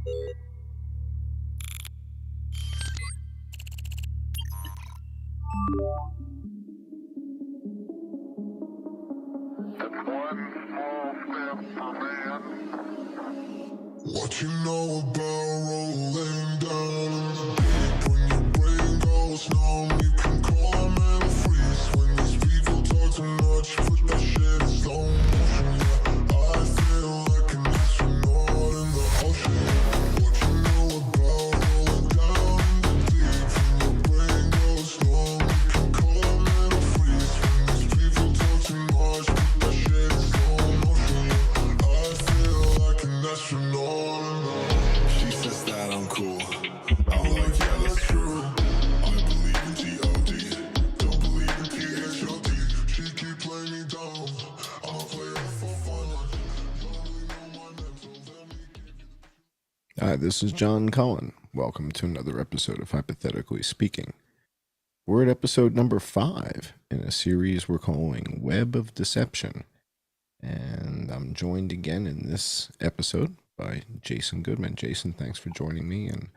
What you know about rolling down in the deep? When your brain goes numb, you can call a man a freeze. When these people talk too much, put that shit in slow motion. Yeah, I feel like an astronaut in the ocean. What you know about rolling down in the deep? When your brain goes numb, you can call a man a freeze. When these people talk too much, put that shit in slow motion. Yeah, I feel like an astronaut. She says that I'm cool. I'm like, yeah, that's true. I believe in G.O.D. Don't believe in P.H.O.D. She keep playing me down. I'ma play her for fun. Don't really know my mental. Let me give you. Hi, this is John Cullen. Welcome to another episode of Hypothetically Speaking. We're at episode number 5 in a series we're calling Web of Deception. And I'm joined again in this episode by Jason Goodman. Jason, thanks for joining me and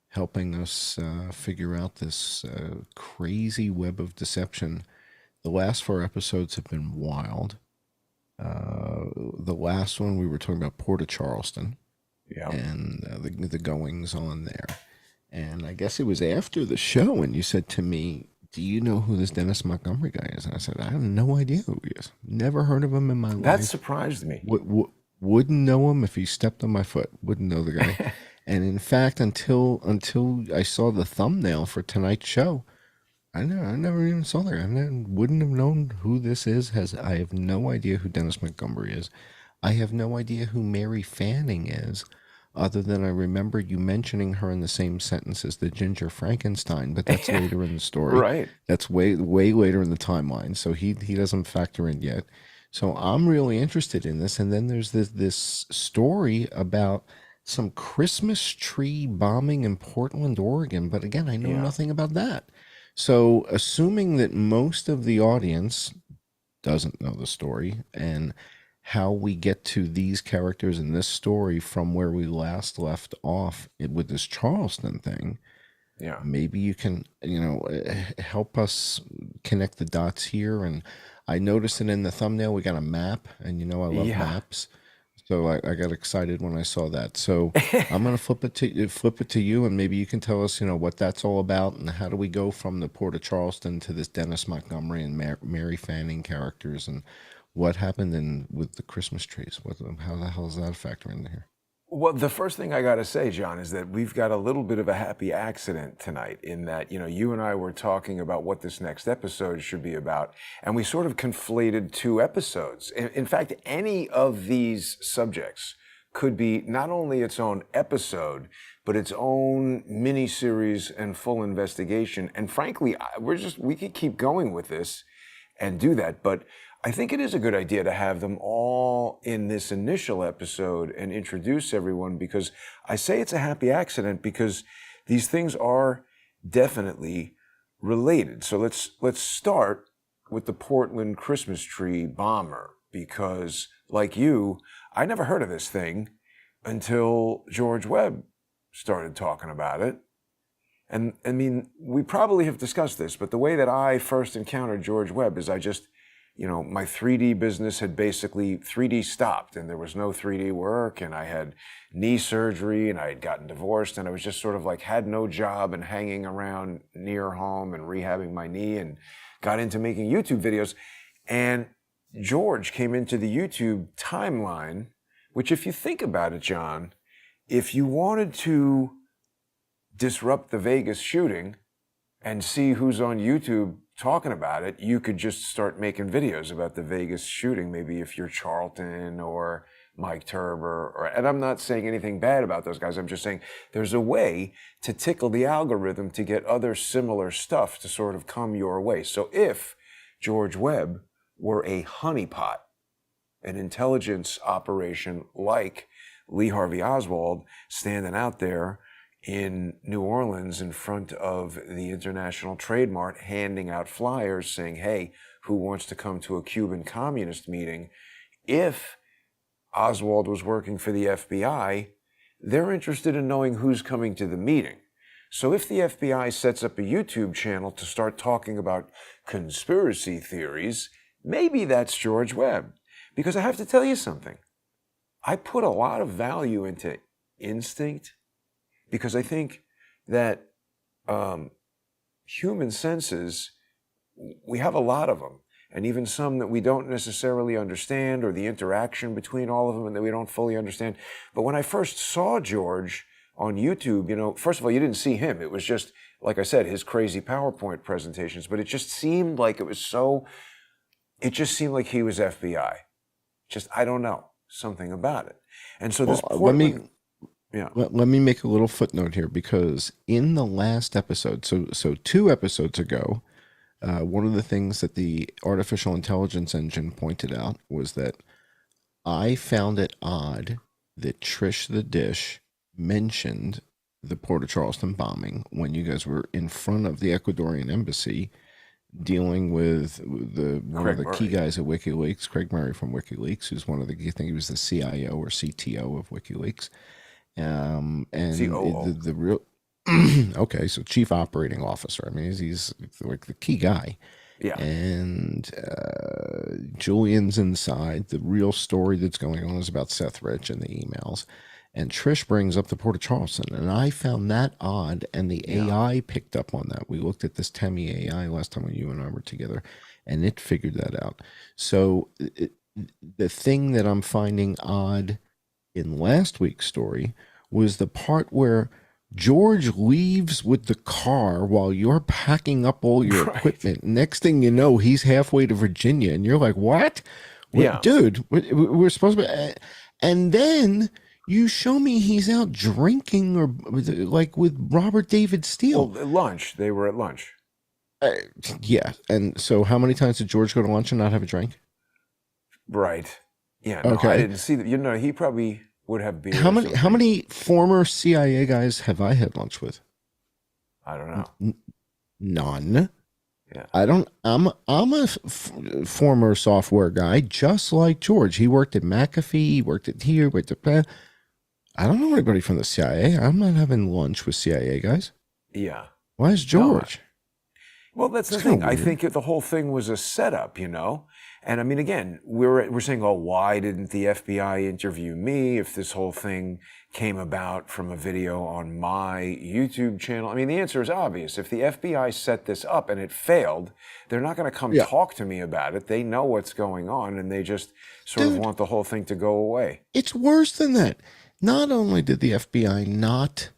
helping us figure out this crazy web of deception. The last 4 episodes have been wild. The last one we were talking about Port of Charleston, and the goings on there. And I guess it was after the show, and you said to me, "Do you know who this Dennis Montgomery guy is?" And I said, "I have no idea who he is. Never heard of him in my life." That surprised me. Wouldn't know him if he stepped on my foot. Wouldn't know the guy. And in fact, until I saw the thumbnail for tonight's show, I never even saw the guy. Wouldn't have known who this is. I have no idea who Dennis Montgomery is. I have no idea who Mary Fanning is, other than I remember you mentioning her in the same sentence as the Ginger Frankenstein, but that's later in the story. Right. That's way later in the timeline, so he doesn't factor in yet. So I'm really interested in this, and then there's this story about some Christmas tree bombing in Portland, Oregon, but again, I know nothing about that. So assuming that most of the audience doesn't know the story, and how we get to these characters in this story from where we last left off with this Charleston thing. Yeah. Maybe you can, help us connect the dots here. And I noticed it in the thumbnail, we got a map, and I love maps. So I got excited when I saw that. So I'm going to flip it to you, and maybe you can tell us, what that's all about, and how do we go from the Port of Charleston to this Dennis Montgomery and Mary Fanning characters, and what happened with the Christmas trees? How the hell does that factor in here? Well, the first thing I got to say, John, is that we've got a little bit of a happy accident tonight in that, you and I were talking about what this next episode should be about, and we sort of conflated 2 episodes. In fact, any of these subjects could be not only its own episode, but its own mini-series and full investigation. And frankly, we could keep going with this and do that, but I think it is a good idea to have them all in this initial episode and introduce everyone, because I say it's a happy accident because these things are definitely related. So let's start with the Portland Christmas tree bomber, because like you, I never heard of this thing until George Webb started talking about it. And I mean, we probably have discussed this, but the way that I first encountered George Webb is I just, my 3D business had basically 3D stopped, and there was no 3D work, and I had knee surgery, and I had gotten divorced, and I was just sort of like had no job and hanging around near home and rehabbing my knee, and got into making YouTube videos. And George came into the YouTube timeline, which if you think about it, John, if you wanted to disrupt the Vegas shooting and see who's on YouTube talking about it, you could just start making videos about the Vegas shooting, maybe if you're Charlton or Mike Turber, and I'm not saying anything bad about those guys, I'm just saying there's a way to tickle the algorithm to get other similar stuff to sort of come your way. So if George Webb were a honeypot, an intelligence operation like Lee Harvey Oswald standing out there in New Orleans in front of the International Trade Mart, handing out flyers saying, hey, who wants to come to a Cuban communist meeting? If Oswald was working for the FBI, they're interested in knowing who's coming to the meeting. So if the FBI sets up a YouTube channel to start talking about conspiracy theories, maybe that's George Webb. Because I have to tell you something. I put a lot of value into instinct because I think that human senses, we have a lot of them, and even some that we don't necessarily understand, or the interaction between all of them and that we don't fully understand. But when I first saw George on YouTube, first of all, you didn't see him. It was just, like I said, his crazy PowerPoint presentations, but it just seemed like he was FBI. I don't know, something about it. And so this Portland... Let me make a little footnote here, because in the last episode, so 2 episodes ago, one of the things that the artificial intelligence engine pointed out was that I found it odd that Trish the Dish mentioned the Port of Charleston bombing when you guys were in front of the Ecuadorian embassy dealing with one of the key guys at WikiLeaks, Craig Murray from WikiLeaks, who's one of the, I think he was the CIO or CTO of WikiLeaks. And the real okay, so chief operating officer. I mean, he's like the key guy. Yeah. And Julian's inside. The real story that's going on is about Seth Rich and the emails. And Trish brings up the Port of Charleston, and I found that odd. And the AI picked up on that. We looked at this Temi AI last time when you and I were together, and it figured that out. So the thing that I'm finding odd in last week's story was the part where George leaves with the car while you're packing up all your equipment. Next thing you know, he's halfway to Virginia, and you're like, what? Yeah. Dude, we're supposed to be... And then you show me he's out drinking, or like with Robert David Steele. Well, at lunch. They were at lunch. Yeah. And so how many times did George go to lunch and not have a drink? Right. Yeah. No, okay. I didn't see that. He probably would have beer. How many former CIA guys have I had lunch with? I don't know. None. Yeah. I'm a former software guy, just like George. He worked at McAfee, he worked at here, worked at... I don't know anybody from the CIA. I'm not having lunch with CIA guys. Yeah. Why is George? Well, that's the thing. I think the whole thing was a setup, And I mean, again, we're saying, oh, why didn't the FBI interview me if this whole thing came about from a video on my YouTube channel? I mean, the answer is obvious. If the FBI set this up and it failed, they're not going to come talk to me about it. They know what's going on, and they just sort of want the whole thing to go away. It's worse than that. Not only did the FBI not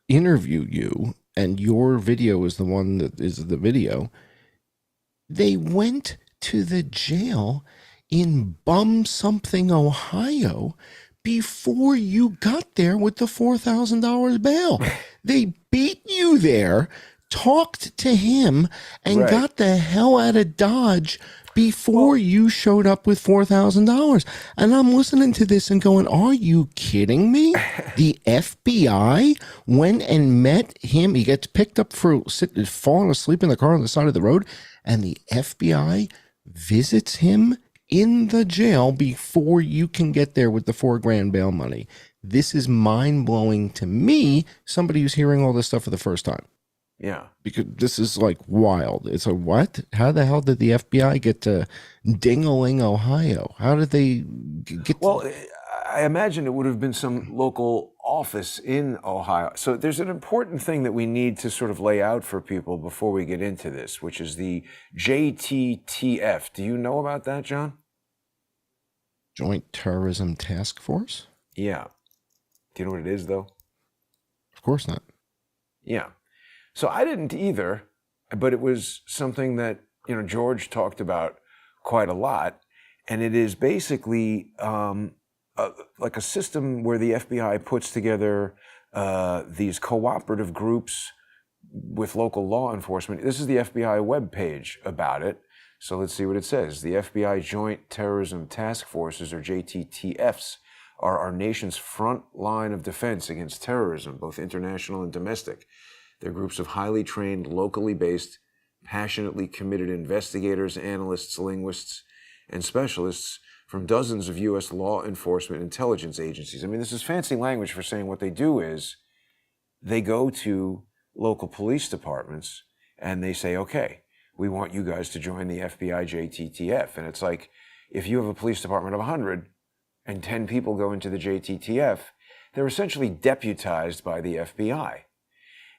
interview you, and your video is the one that is the video, they went to the jail in Bum Something, Ohio, before you got there with the $4,000 bail. They beat you there, talked to him, and got the hell out of Dodge before you showed up with $4,000. And I'm listening to this and going, are you kidding me? The FBI went and met him. He gets picked up for falling asleep in the car on the side of the road, and the FBI visits him in the jail before you can get there with the $4,000 bail money. This is mind-blowing to me, somebody who's hearing all this stuff for the first time. Yeah. Because this is like wild. It's a what? How the hell did the FBI get to Ding-a-ling, Ohio? How did they get Well, I imagine it would have been some local office in Ohio. So there's an important thing that we need to sort of lay out for people before we get into this, which is the JTTF. Do you know about that, John? Joint Terrorism Task Force? Yeah. Do you know what it is, though? Of course not. Yeah. So I didn't either, but it was something that, George talked about quite a lot. And it is basically like a system where the FBI puts together these cooperative groups with local law enforcement. This is the FBI webpage about it. So let's see what it says. The FBI Joint Terrorism Task Forces, or JTTFs, are our nation's front line of defense against terrorism, both international and domestic. They're groups of highly trained, locally based, passionately committed investigators, analysts, linguists, and specialists from dozens of U.S. law enforcement intelligence agencies. I mean, this is fancy language for saying what they do is they go to local police departments and they say, okay, we want you guys to join the FBI JTTF. And it's like, if you have a police department of 100 and 10 people go into the JTTF, they're essentially deputized by the FBI.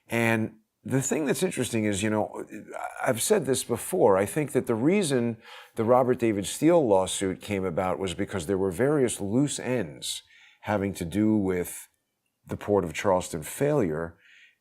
And the thing that's interesting is, you know, I've said this before, I think that the reason the Robert David Steele lawsuit came about was because there were various loose ends having to do with the Port of Charleston failure.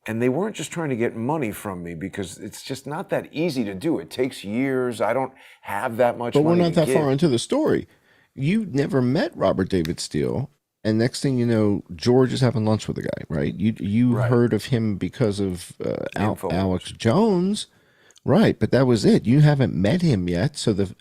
And they weren't just trying to get money from me, because it's just not that easy to do. It takes years. I don't have that much money. But we're not that far into the story. You never met Robert David Steele. And next thing you know, George is having lunch with the guy, right? You Right. heard of him because of Alex Jones, right? But that was it. You haven't met him yet. So the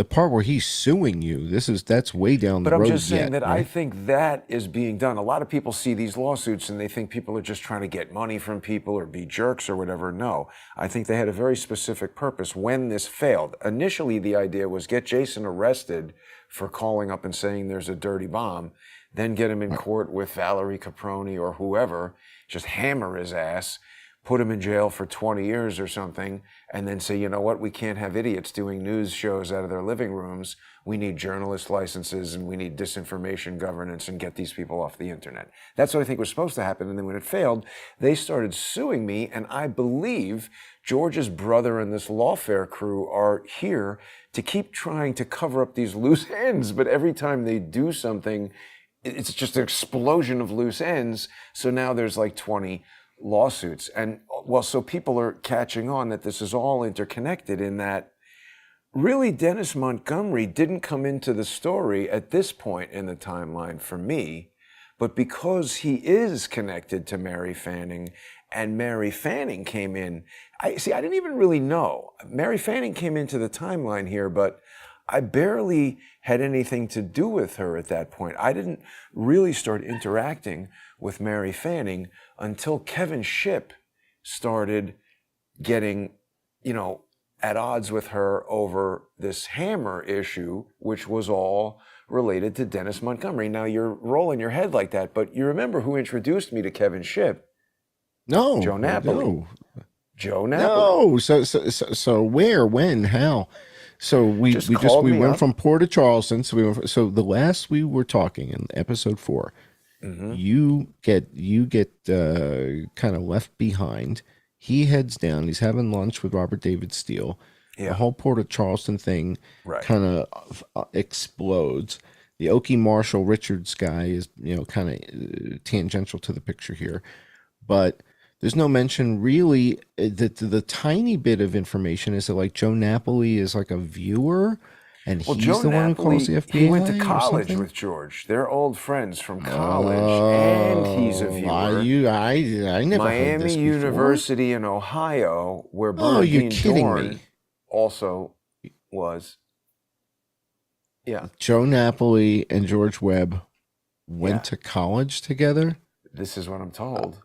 part where he's suing you, that's way down the road. But I'm just saying that right? I think that is being done. A lot of people see these lawsuits and they think people are just trying to get money from people or be jerks or whatever. No, I think they had a very specific purpose when this failed. Initially, the idea was get Jason arrested for calling up and saying there's a dirty bomb, then get him in court with Valerie Capron or whoever, just hammer his ass, put him in jail for 20 years or something, and then say, you know what, we can't have idiots doing news shows out of their living rooms. We need journalist licenses and we need disinformation governance and get these people off the internet. That's what I think was supposed to happen. And then when it failed, they started suing me. And I believe George's brother and this lawfare crew are here to keep trying to cover up these loose ends. But every time they do something, it's just an explosion of loose ends. So now there's like 20 lawsuits. And well, so people are catching on that this is all interconnected, in that really Dennis Montgomery didn't come into the story at this point in the timeline for me, but because he is connected to Mary Fanning, and Mary Fanning came in. I didn't even really know. Mary Fanning came into the timeline here, but I barely had anything to do with her at that point. I didn't really start interacting with Mary Fanning until Kevin Shipp started getting, at odds with her over this hammer issue, which was all related to Dennis Montgomery. Now, you're rolling your head like that, but you remember who introduced me to Kevin Shipp? No. Joe Napoli. No. Joe Napoli. No. So where, when, how? So we went from Port of Charleston. So the last we were talking in episode 4, you get kind of left behind. He heads down. He's having lunch with Robert David Steele. Yeah. The whole Port of Charleston thing kind of explodes. The Okie Marshall Richards guy is kind of tangential to the picture here, but there's no mention really. The tiny bit of information is that like Joe Napoli is like a viewer, and he's Joe the one who calls the FBI. He went to college with George. They're old friends from college, and he's a viewer. I never heard Miami this University in Ohio, where Bernardine Dorn me. also was. Yeah. Joe Napoli and George Webb went to college together. This is what I'm told.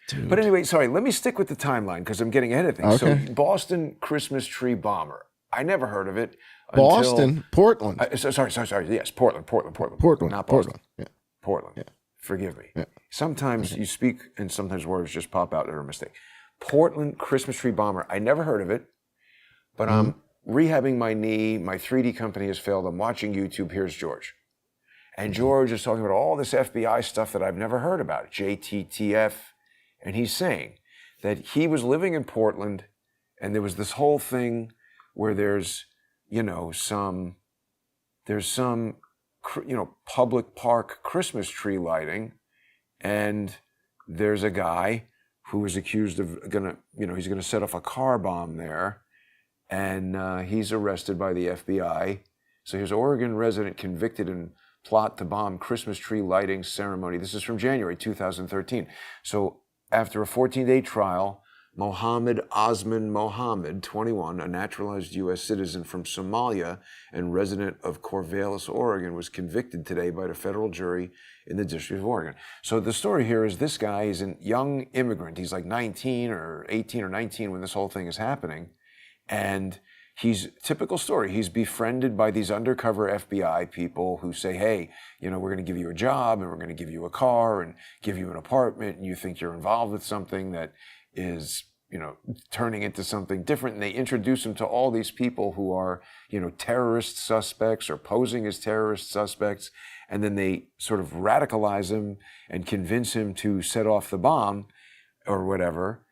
Dude. But anyway, sorry, let me stick with the timeline because I'm getting ahead of things. Okay. So Boston Christmas tree bomber. I never heard of it. Boston, Portland. Sorry. Yes, Portland. Portland, Not Boston. Portland. Yeah. Portland. Yeah. Forgive me. Yeah. Sometimes you speak and sometimes words just pop out that are a mistake. Portland Christmas tree bomber. I never heard of it, but I'm rehabbing my knee. My 3D company has failed. I'm watching YouTube. Here's George. And George is talking about all this FBI stuff that I've never heard about, JTTF. And he's saying that he was living in Portland and there was this whole thing where there's some public park Christmas tree lighting, and there's a guy who was accused of he's gonna set off a car bomb there, and he's arrested by the FBI. So here's Oregon resident convicted in plot to bomb Christmas tree lighting ceremony. This is from January 2013. So after a 14-day trial, Mohammed Osman Mohammed, 21, a naturalized U.S. citizen from Somalia and resident of Corvallis, Oregon, was convicted today by the federal jury in the District of Oregon. So the story here is this guy is a young immigrant. He's like 19 or 18 or 19 when this whole thing is happening. And he's typical story. He's befriended by these undercover FBI people who say, hey, we're going to give you a job and we're going to give you a car and give you an apartment, and you think you're involved with something that is, turning into something different. And they introduce him to all these people who are, terrorist suspects or posing as terrorist suspects. And then they sort of radicalize him and convince him to set off the bomb or whatever.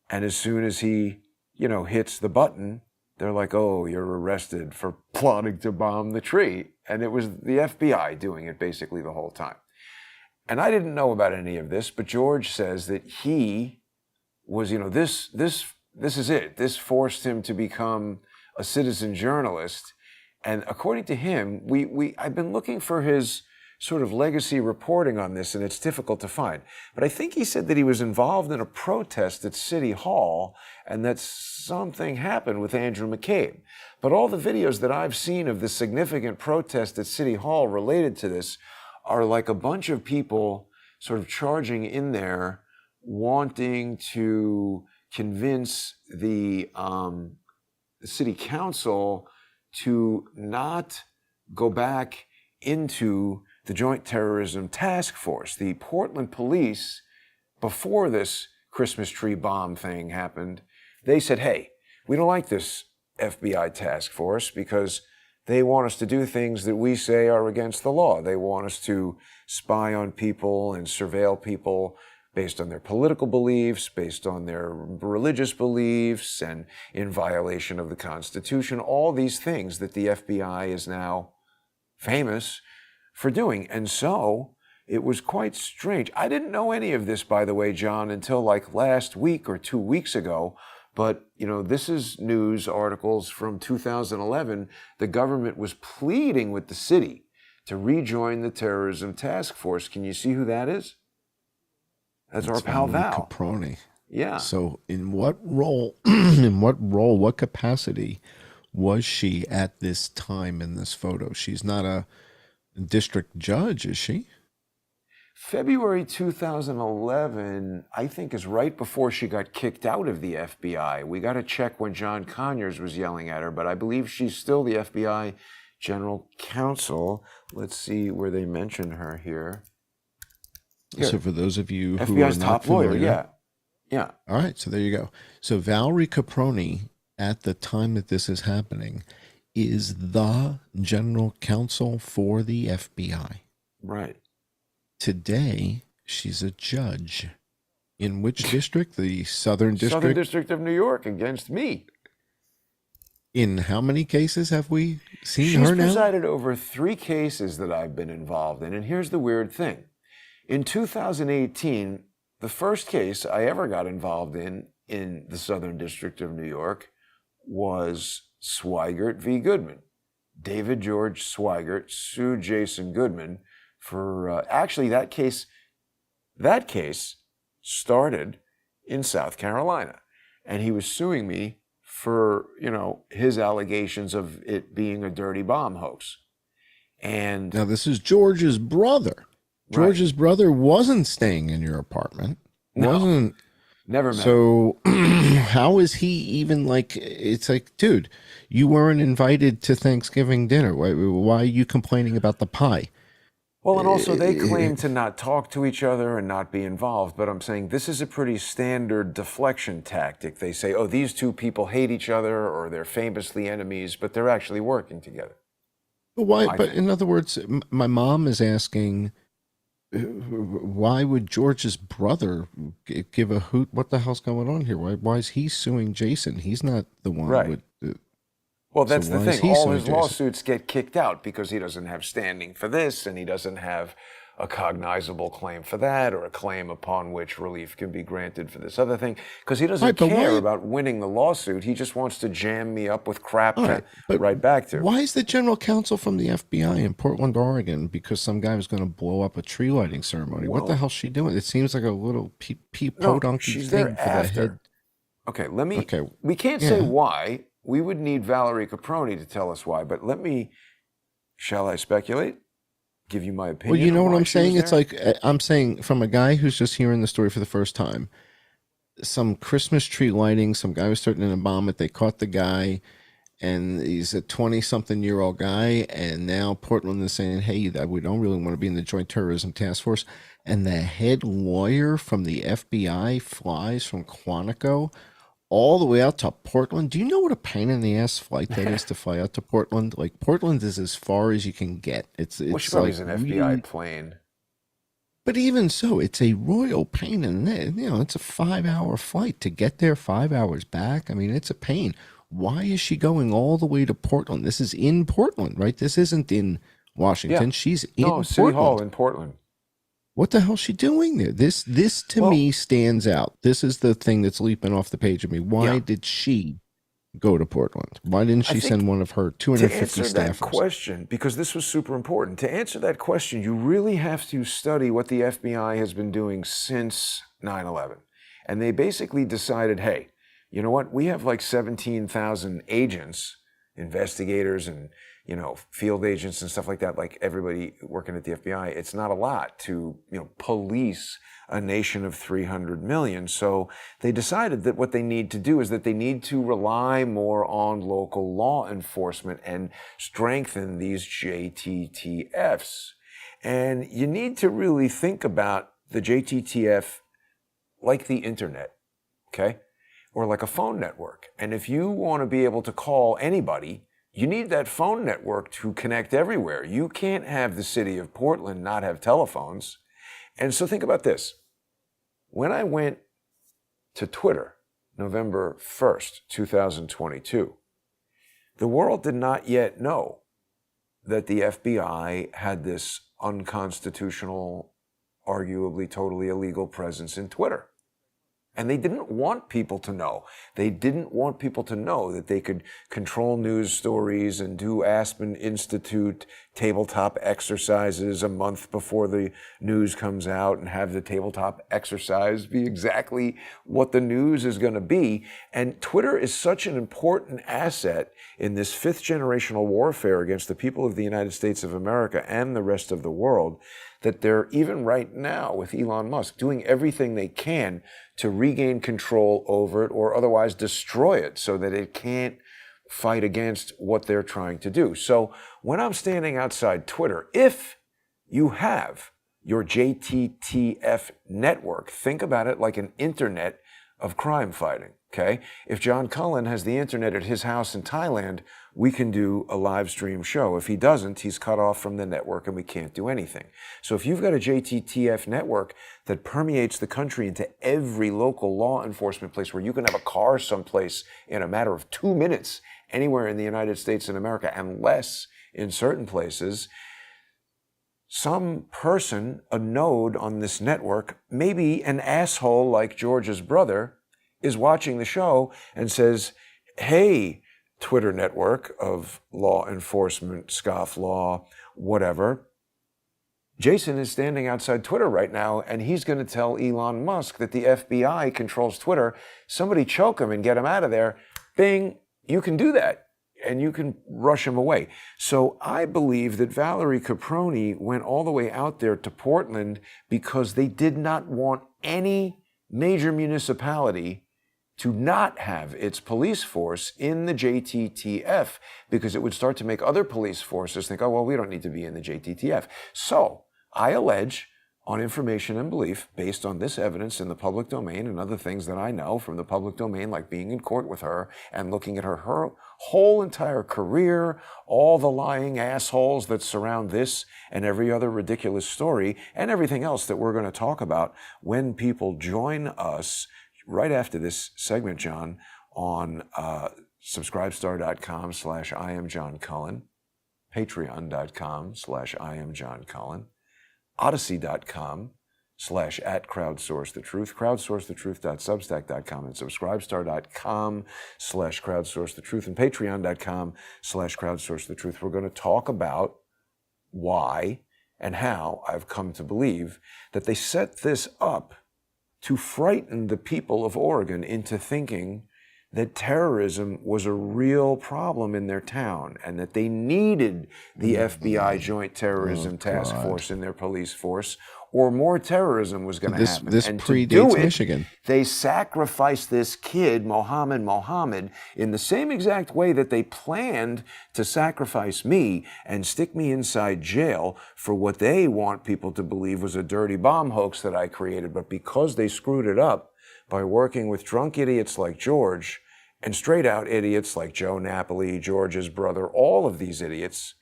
And as soon as he, hits the button, they're like, oh, you're arrested for plotting to bomb the tree. And it was the FBI doing it basically the whole time. And I didn't know about any of this, but George says that he was, this is it. This forced him to become a citizen journalist. And according to him, I've been looking for his sort of legacy reporting on this, and it's difficult to find. But I think he said that he was involved in a protest at City Hall and that something happened with Andrew McCabe. But all the videos that I've seen of the significant protest at City Hall related to this are like a bunch of people sort of charging in there, wanting to convince the city council to not go back into the Joint Terrorism Task Force. The Portland police, before this Christmas tree bomb thing happened, they said, hey, we don't like this FBI task force because they want us to do things that we say are against the law. They want us to spy on people and surveil people based on their political beliefs, based on their religious beliefs, and in violation of the Constitution, all these things that the FBI is now famous for doing. And so it was quite strange. I didn't know any of this, by the way, John, until like last week or 2 weeks ago. But, this is news articles from 2011. The government was pleading with the city to rejoin the terrorism task force. Can you see who that is? That's our pal Val. Caproni. Yeah. So in what role, what capacity was she at this time in this photo? She's not a district judge, is she? February 2011, I think, is right before she got kicked out of the FBI. We got to check when John Conyers was yelling at her, but I believe she's still the FBI general counsel. Let's see where they mention her here. So for those of you who FBI's are not top familiar, lawyer, yeah. All right, so there you go. So Valerie Caproni, at the time that this is happening, is the general counsel for the FBI. Right. Today, she's a judge. In which district? The Southern District? Southern District of New York against me. In how many cases have we seen She's her now? She's presided over 3 cases that I've been involved in, and here's the weird thing. In 2018, the first case I ever got involved in the Southern District of New York was Swigert v. Goodman. David George Swigert sued Jason Goodman for, actually that case started in South Carolina. And he was suing me for, his allegations of it being a dirty bomb hoax. And now this is George's brother. George's brother wasn't staying in your apartment. No, never met. So how is he even like, it's like, dude, you weren't invited to Thanksgiving dinner. Why are you complaining about the pie? Well, and also they claim to not talk to each other and not be involved, but I'm saying this is a pretty standard deflection tactic. They say, oh, these two people hate each other or they're famously enemies, but they're actually working together. But why? But in other words, my mom is asking, why would George's brother give a hoot? What the hell's going on here? Why is he suing Jason? He's not the one. Right. Well, that's so the thing. All his lawsuits get kicked out because he doesn't have standing for this, and he doesn't have a cognizable claim for that, or a claim upon which relief can be granted for this other thing, because he doesn't care about winning the lawsuit. He just wants to jam me up with crap to write back to. Why is the general counsel from the FBI in Portland, Oregon? Because some guy was going to blow up a tree lighting ceremony. What the hell's she doing? It seems like a little podunky she's thing there for after. the head. Okay, let me. Okay, we can't say why. We would need Valerie Caproni to tell us why, but shall I speculate? Give you my opinion? Well, you know what I'm saying? It's like, I'm saying from a guy who's just hearing the story for the first time, some Christmas tree lighting, some guy was starting a bomb it, they caught the guy, and he's a 20-something-year-old guy, and now Portland is saying, hey, that we don't really want to be in the Joint Terrorism Task Force, and the head lawyer from the FBI flies from Quantico all the way out to Portland. Do you know what a pain in the ass flight that is to fly out to Portland? Like, Portland is as far as you can get. It's Well, she like probably is an FBI really, plane. but even so, it's a royal pain in the, it's a 5-hour flight to get there, 5 hours back. I mean, it's a pain. Why is she going all the way to Portland? This is in Portland, right? This isn't in Washington. Yeah. She's in No, City Hall Portland. in Portland. What the hell's she doing there? This to me stands out. This is the thing that's leaping off the page of me. Why did she go to Portland? Why didn't she send one of her 250 to answer that staffers? question, because this was super important, to answer that question, you really have to study what the FBI has been doing since 9/11. And they basically decided, hey, you know what? We have like 17,000 agents, investigators, and field agents and stuff like that, like everybody working at the FBI. It's not a lot to police a nation of 300 million. So they decided that what they need to do is that they need to rely more on local law enforcement and strengthen these JTTFs. And you need to really think about the JTTF like the internet, okay? Or like a phone network. And if you want to be able to call anybody, you need that phone network to connect everywhere. You can't have the city of Portland not have telephones. And so think about this. When I went to Twitter, November 1st, 2022, the world did not yet know that the FBI had this unconstitutional, arguably totally illegal presence in Twitter. And they didn't want people to know. They didn't want people to know that they could control news stories and do Aspen Institute tabletop exercises a month before the news comes out and have the tabletop exercise be exactly what the news is going to be. And Twitter is such an important asset in this fifth generational warfare against the people of the United States of America and the rest of the world that they're, even right now with Elon Musk, doing everything they can to regain control over it or otherwise destroy it so that it can't fight against what they're trying to do. So when I'm standing outside Twitter, if you have your JTTF network, think about it like an internet of crime fighting, okay? If John Cullen has the internet at his house in Thailand, we can do a live stream show. If he doesn't, he's cut off from the network and we can't do anything. So if you've got a JTTF network that permeates the country into every local law enforcement place where you can have a car someplace in a matter of 2 minutes anywhere in the United States and America, and less in certain places, some person, a node on this network, maybe an asshole like George's brother, is watching the show and says, hey, Twitter network of law enforcement, scofflaw, whatever, Jason is standing outside Twitter right now, and he's going to tell Elon Musk that the FBI controls Twitter. Somebody choke him and get him out of there. Bing, you can do that, and you can rush him away. So I believe that Valerie Capron went all the way out there to Portland because they did not want any major municipality to not have its police force in the JTTF, because it would start to make other police forces think, oh, well, we don't need to be in the JTTF. So I allege, on information and belief, based on this evidence in the public domain and other things that I know from the public domain, like being in court with her and looking at her whole entire career, all the lying assholes that surround this and every other ridiculous story, and everything else that we're going to talk about when people join us right after this segment, John, on subscribestar.com/IamJohnCullen, patreon.com/IamJohnCullen, odyssey.com/@crowdsourcethetruth, crowdsourcethetruth.substack.com, and subscribestar.com/crowdsourcethetruth, and patreon.com/crowdsourcethetruth. We're going to talk about why and how I've come to believe that they set this up to frighten the people of Oregon into thinking that terrorism was a real problem in their town and that they needed the FBI Joint Terrorism Task Force in their police force, or more terrorism was going to happen. This And to predates do it, Michigan. they sacrificed this kid, Mohammed, in the same exact way that they planned to sacrifice me and stick me inside jail for what they want people to believe was a dirty bomb hoax that I created. But because they screwed it up by working with drunk idiots like George and straight out idiots like Joe Napoli, George's brother, all of these idiots,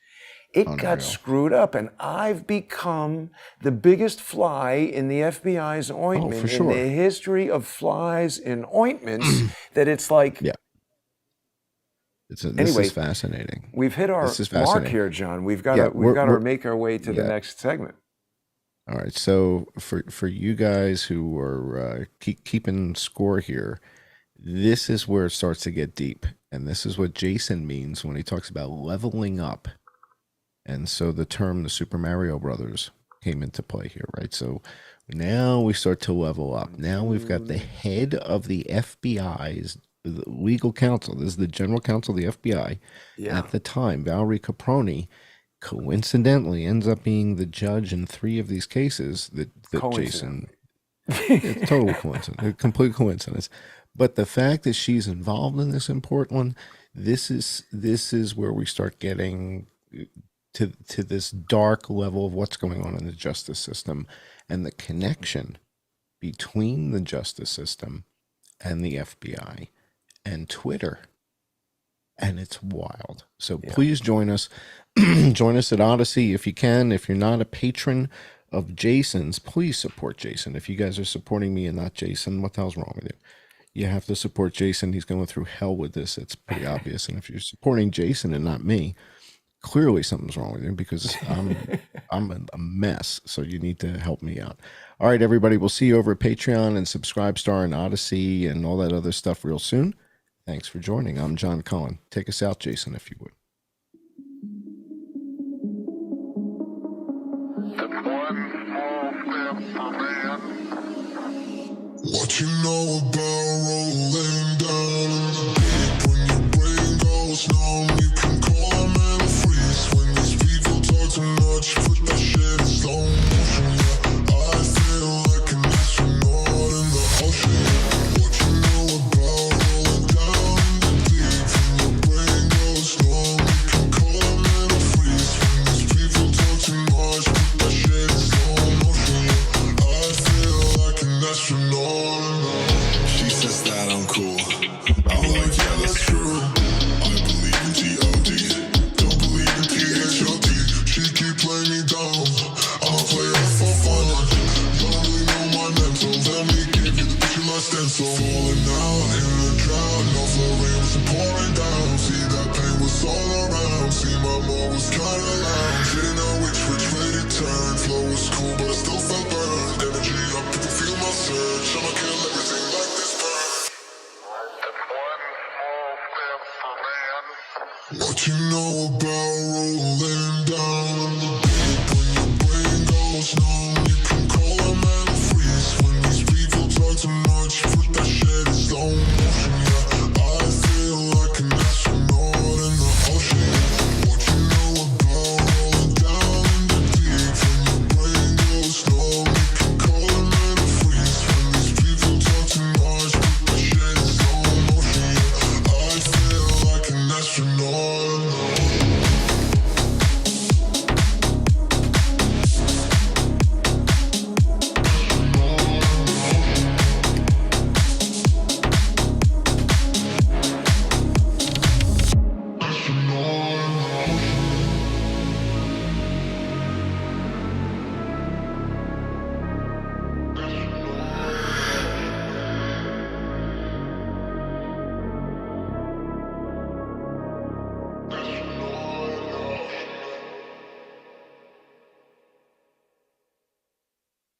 it got screwed up, and I've become the biggest fly in the FBI's ointment in the history of flies in ointments. That it's like, This anyway, is fascinating. We've hit our mark here, John. We've got to make our way to the next segment. All right. So for you guys who are keeping score here, this is where it starts to get deep, and this is what Jason means when he talks about leveling up. And so the term the Super Mario Brothers came into play here, right? So now we start to level up. Now we've got the head of the FBI's legal counsel. This is the general counsel of the FBI at the time. Valerie Capron coincidentally ends up being the judge in 3 of these cases that Jason... It's total coincidence, complete coincidence. But the fact that she's involved in this important one, this is where we start getting to this dark level of what's going on in the justice system and the connection between the justice system and the FBI and Twitter. And it's wild. So please join us. Join us at Odyssey if you can. If you're not a patron of Jason's, please support Jason. If you guys are supporting me and not Jason, what the hell's wrong with you? You have to support Jason. He's going through hell with this. It's pretty obvious. And if you're supporting Jason and not me, clearly something's wrong with you, because I'm a mess. So you need to help me out. All right, everybody. We'll see you over at Patreon and Subscribestar and Odyssey and all that other stuff real soon. Thanks for joining. I'm John Cullen. Take us out, Jason, if you would. What you know about rolling down in the deep? When your brain goes numb, you can call a man a freeze. When these people talk too much, put that shit in slow motion. Yeah, I feel like an astronaut in the ocean. What you know about rolling down in the deep? When your brain goes numb, you can call a man a freeze. When these people talk too much, put that shit in slow motion. Yeah, I feel like an astronaut. She says that I'm cool. I'm like, yeah, that's true. I believe in G.O.D. Don't believe in T.H.O.D. She keep playing me down. I'ma play her for fun. Don't really know my mental. Let me give you the picture my stencil. Falling out in the drought. No flow rain was pouring down. See that pain was all around. See my mom was kinda loud. Didn't know which way to turn. Flow was cool, but I still felt burned. Energy up, people feel my surge. I'ma kill everything like this burn. What you know about rolling?